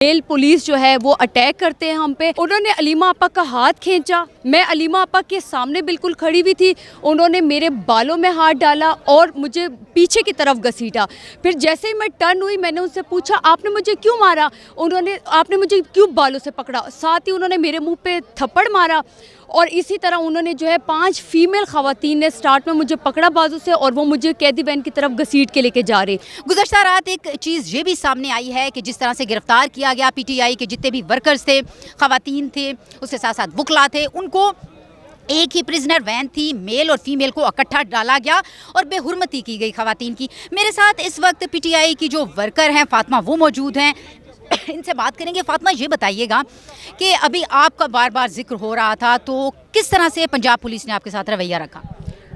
Mail police जो है वो अटैक करते हैं हम पे। उन्होंने अलीमा आपा का हाथ खींचा, मैं अलीमा आपा के सामने बिल्कुल खड़ी हुई थी। उन्होंने मेरे बालों में हाथ डाला और मुझे पीछे की तरफ घसीटा। फिर जैसे ही मैं टर्न हुई मैंने उनसे पूछा आपने मुझे क्यों मारा, आपने मुझे क्यों बालों से पकड़ा। साथ ही उन्होंने मेरे मुंह पे थप्पड़ मारा और इसी तरह उन्होंने जो है 5 फीमेल ख़वातीन ने स्टार्ट में मुझे पकड़ा बाजू से और वो मुझे कैदी वैन की तरफ घसीट के लेके जा रही। गुज़श्ता रात एक चीज़ ये भी सामने आई है कि जिस तरह से गिरफ्तार किया गया पीटीआई के जितने भी वर्कर्स थे, ख़वातीन थे, उसके साथ साथ वुकला थे, उनको एक ही प्रिजनर वैन थी, मेल और फीमेल को इकट्ठा डाला गया और बेहुरमती की गई ख़वातीन की। मेरे साथ इस वक्त पीटीआई की जो वर्कर हैं फातिमा वो मौजूद हैं, इनसे बात करेंगे। फातिमा ये बताइएगा कि अभी आपका बार बार जिक्र हो रहा था, तो किस तरह से पंजाब पुलिस ने आपके साथ रवैया रखा?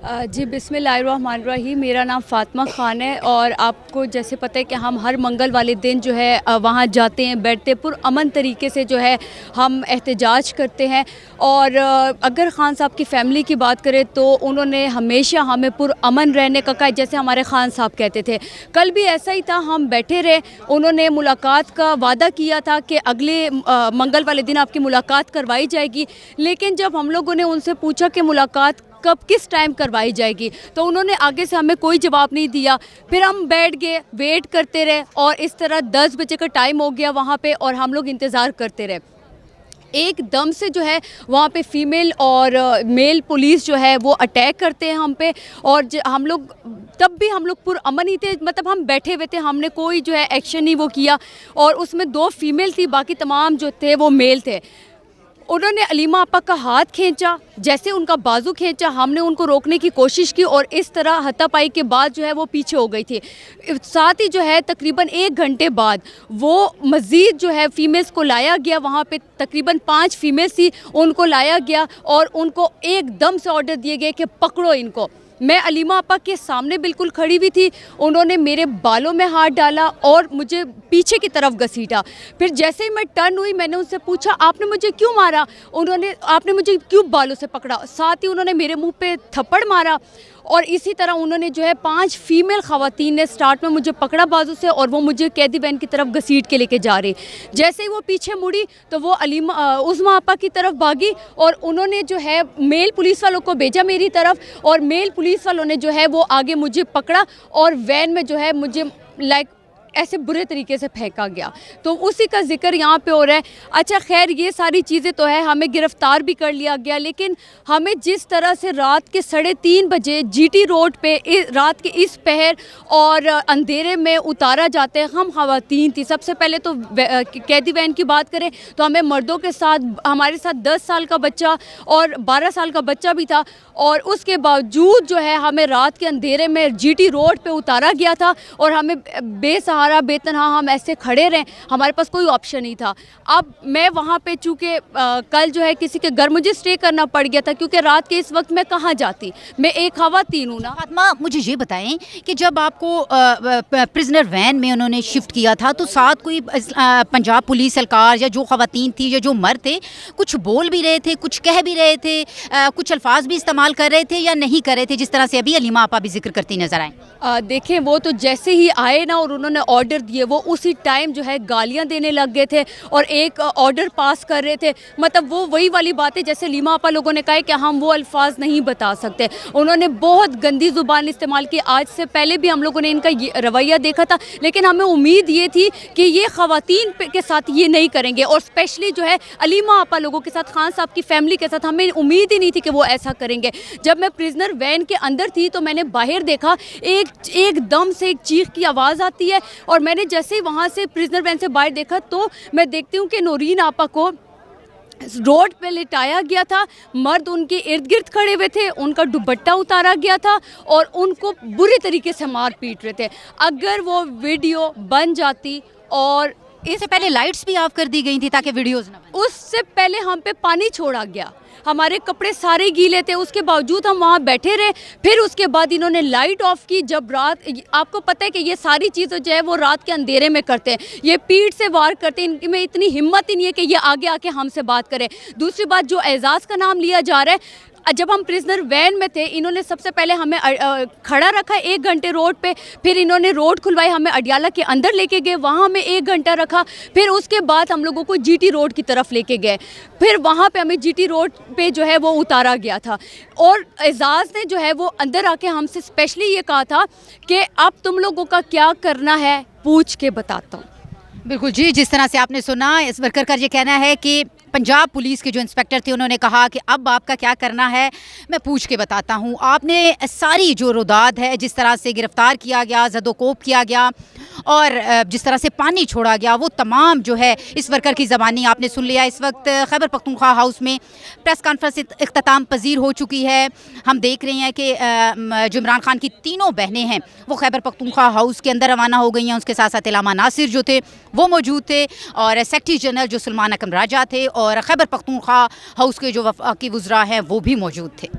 जी बिस्मिल्लाहिर्रहमानिर्रहीम, मेरा नाम फातिमा खान है और आपको जैसे पता है कि हम हर मंगल वाले दिन जो है वहाँ जाते हैं, बैठते पुरअमन तरीके से जो है हम एहतजाज करते हैं। और अगर ख़ान साहब की फ़ैमिली की बात करें तो उन्होंने हमेशा हमें पुरअमन रहने का कहा, जैसे हमारे ख़ान साहब कहते थे। कल भी ऐसा ही था, हम बैठे रहे, उन्होंने मुलाकात का वादा किया था कि अगले मंगल वाले दिन आपकी मुलाकात करवाई जाएगी। लेकिन जब हम लोगों ने उनसे पूछा कि मुलाकात कब किस टाइम करवाई जाएगी तो उन्होंने आगे से हमें कोई जवाब नहीं दिया। फिर हम बैठ गए, वेट करते रहे और इस तरह 10 बजे का टाइम हो गया वहाँ पे और हम लोग इंतज़ार करते रहे। एकदम से जो है वहाँ पे फीमेल और मेल पुलिस जो है वो अटैक करते हैं हम पे और हम लोग तब भी हम लोग पुरअमन ही थे, मतलब हम बैठे हुए थे, हमने कोई जो है एक्शन नहीं वो किया। और उसमें 2 फीमेल थी, बाकी तमाम जो थे वो मेल थे। उन्होंने अलीमा आपा का हाथ खींचा, जैसे उनका बाजू खींचा, हमने उनको रोकने की कोशिश की और इस तरह हाथापाई के बाद जो है वो पीछे हो गई थी। साथ ही जो है तकरीबन 1 घंटे बाद वो मज़ीद जो है फीमेल्स को लाया गया, वहाँ पे तकरीबन 5 फीमेल्स थी, उनको लाया गया और उनको एकदम से ऑर्डर दिए गए कि पकड़ो इनको। मैं अलीमा आपा के सामने बिल्कुल खड़ी हुई थी, उन्होंने मेरे बालों में हाथ डाला और मुझे पीछे की तरफ घसीटा। फिर जैसे ही मैं टर्न हुई मैंने उनसे पूछा आपने मुझे क्यों मारा, आपने मुझे क्यों बालों से पकड़ा। साथ ही उन्होंने मेरे मुंह पे थप्पड़ मारा और इसी तरह उन्होंने जो है 5 फीमेल ख़वातीन ने स्टार्ट में मुझे पकड़ा बाजू से और वो मुझे कैदी वैन की तरफ घसीट के लेके जा रही। जैसे ही वो पीछे मुड़ी तो वो उज़्मा आपा की तरफ भागी और उन्होंने जो है मेल पुलिस वालों को भेजा मेरी तरफ और मेल पुलिस वालों ने जो है वो आगे मुझे पकड़ा और वैन में जो है मुझे ऐसे बुरे तरीके से फेंका गया। तो उसी का जिक्र यहाँ पे हो रहा है। अच्छा खैर ये सारी चीज़ें तो है, हमें गिरफ़्तार भी कर लिया गया, लेकिन हमें जिस तरह से रात के 3:30 बजे जीटी रोड पे रात के इस पहर और अंधेरे में उतारा जाता है। हम ख़वातीन थी, सबसे पहले तो कैदी वैन की बात करें तो हमें मर्दों के साथ हमारे साथ 10 साल का बच्चा और 12 साल का बच्चा भी था और उसके बावजूद जो है हमें रात के अंधेरे में जीटी रोड पे उतारा गया था और हमें बेसहारा बेतनहा हम ऐसे खड़े रहे, हमारे पास कोई ऑप्शन नहीं था। अब मैं वहाँ पे चूँकि कल जो है किसी के घर मुझे स्टे करना पड़ गया था क्योंकि रात के इस वक्त मैं कहाँ जाती, मैं एक ख़वातीन हूँ ना। फातिमा मुझे ये बताएं कि जब आपको प्रिजनर वैन में उन्होंने शिफ्ट किया था तो साथ कोई पंजाब पुलिस एहलकार या जो ख़वातीन थी या जो मर्द थे कुछ बोल भी रहे थे, कुछ कह भी रहे थे, कुछ अल्फाज भी इस्तेमाल कर रहे थे या नहीं कर रहे थे, जिस तरह से अभी अलीमा आपा भी जिक्र करती नजर आए? देखें वो तो जैसे ही आए ना और उन्होंने ऑर्डर दिए वो उसी टाइम जो है गालियां देने लग गए थे और एक ऑर्डर पास कर रहे थे। मतलब वो वही वाली बात है जैसे लीमा आपा लोगों ने कहा है कि हम वो अल्फाज नहीं बता सकते। उन्होंने बहुत गंदी ज़ुबान इस्तेमाल की। आज से पहले भी हम लोगों ने इनका रवैया देखा था, लेकिन हमें उम्मीद ये थी कि ये ख़वातीन के साथ ये नहीं करेंगे और स्पेशली जो है अलीमा आपा लोगों के साथ, ख़ान साहब की फैमिली के साथ हमें उम्मीद ही नहीं थी कि वो ऐसा करेंगे। जब मैं प्रिजनर वैन के अंदर थी तो मैंने बाहर देखा एकदम से एक चीख की आवाज़ आती है और मैंने जैसे ही वहाँ से प्रिजनर वैन से बाहर देखा तो मैं देखती हूँ कि नूरीन आपा को रोड पे लिटाया गया था, मर्द उनके इर्द गिर्द खड़े हुए थे, उनका दुपट्टा उतारा गया था और उनको बुरी तरीके से मार पीट रहे थे। अगर वो वीडियो बन जाती और इससे पहले लाइट्स भी ऑफ कर दी गई थी ताकि वीडियोस ना बने। उससे पहले हम पे पानी छोड़ा गया, हमारे कपड़े सारे गीले थे, उसके बावजूद हम वहाँ बैठे रहे। फिर उसके बाद इन्होंने लाइट ऑफ की। जब रात, आपको पता है कि ये सारी चीज़ें जो है वो रात के अंधेरे में करते हैं, ये पीठ से वार करते हैं, इनमें इतनी हिम्मत ही नहीं है कि ये आगे आके हमसे बात करें। दूसरी बात जो एजाज़ का नाम लिया जा रहा है, जब हम प्रिजनर वैन में थे, इन्होंने सबसे पहले हमें खड़ा रखा 1 घंटे रोड पे, फिर इन्होंने रोड खुलवाई, हमें अडियाला के अंदर लेके गए, वहाँ हमें 1 घंटा रखा, फिर उसके बाद हम लोगों को जीटी रोड की तरफ लेके गए, फिर वहाँ पे हमें जीटी रोड पे जो है वो उतारा गया था। और एजाज़ ने जो है वो अंदर आके हमसे स्पेशली ये कहा था कि अब तुम लोगों का क्या करना है पूछ के बताता हूँ। बिल्कुल जी, जिस तरह से आपने सुना, इस वर्कर का ये कहना है कि पंजाब पुलिस के जो इंस्पेक्टर थे उन्होंने कहा कि अब आपका क्या करना है मैं पूछ के बताता हूँ। आपने सारी जो रुदाद है, जिस तरह से गिरफ़्तार किया गया, ज़दोकोप किया गया और जिस तरह से पानी छोड़ा गया, वो तमाम जो है इस वर्कर की ज़बानी आपने सुन लिया। इस वक्त खैबर पख्तूनख्वा हाउस में प्रेस कॉन्फ्रेंस इख्तिताम पजीर हो चुकी है। हम देख रहे हैं कि जो इमरान खान की तीनों बहनें हैं वो खैबर पख्तूनख्वा हाउस के अंदर रवाना हो गई हैं। उसके साथ साथ इलामा नासिर जो थे वो मौजूद थे और सेक्रेटरी जनरल जो सलमान अकम राजा थे और खैबर पख्तूनख्वा हाउस के जो वफाकी वुज़रा हैं वो भी मौजूद थे।